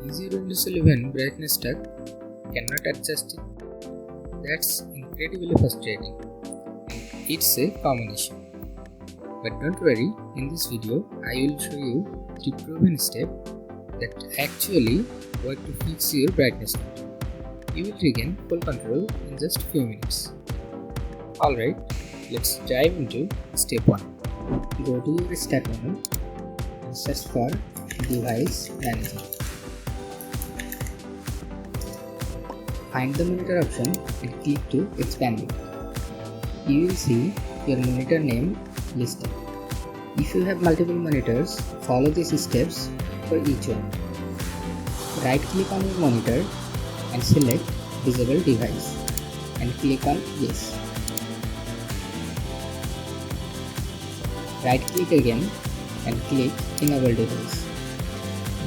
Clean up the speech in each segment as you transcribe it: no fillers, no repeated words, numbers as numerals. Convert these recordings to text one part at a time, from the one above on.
Is your Windows 11 brightness stuck? Cannot adjust it? That's incredibly frustrating. It's a common issue. But don't worry, in this video I will show you 3 proven steps that actually work to fix your brightness control. You will regain full control in just few minutes. Alright, let's dive into step 1. Go to your start menu and search for Device Manager. Find the monitor option and click to expand it. You will see your monitor name listed. If you have multiple monitors, follow these steps for each one. Right click on your monitor and select Disable Device and click on Yes. Right click again and click Enable Device.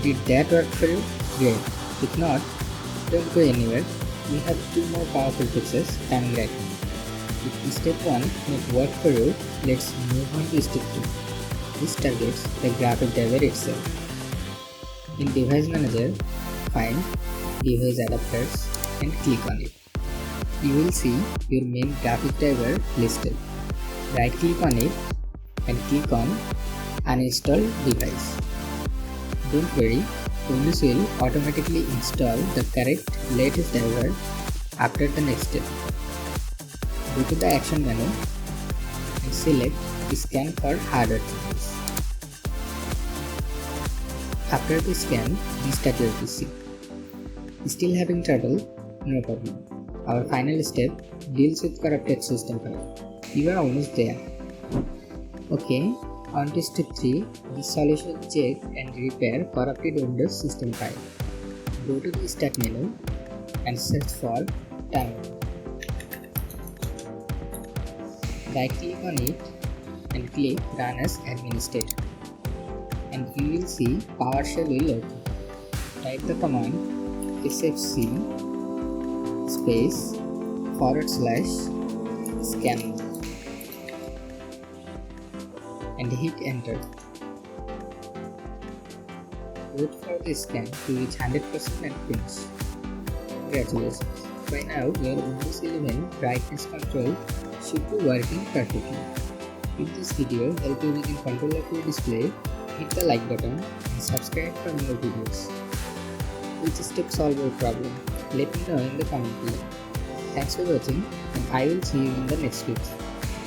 Did that work for you? Great. If not, don't go anywhere. We have 2 more powerful fixes coming right now. If step 1 may work for you, let's move on to step 2. This targets the graphic driver itself. In Device Manager, find Device Adapters and click on it. You will see your main graphic driver listed. Right click on it and click on Uninstall Device. Don't worry, Windows will automatically install the correct latest driver after the next step. Go to the Action menu and select Scan for hardware changes. After the scan, restart your PC. Still having trouble? No problem. Our final step deals with corrupted system file. You are almost there. Okay, on to step 3, the solution check and repair corrupted Windows system file. Go to the Start menu and search for Terminal. Right click on it and click Run as Administrator. And you will see PowerShell will open. Type the command sfc space / scan and hit enter. Wait for the scan to reach 100% and finish. Congratulations! By now your Windows 11 brightness control should be working perfectly. If this video helped you within control of your display, hit the like button and subscribe for more videos. Which step solve your problem? Let me know in the comment below. Thanks for watching and I will see you in the next video.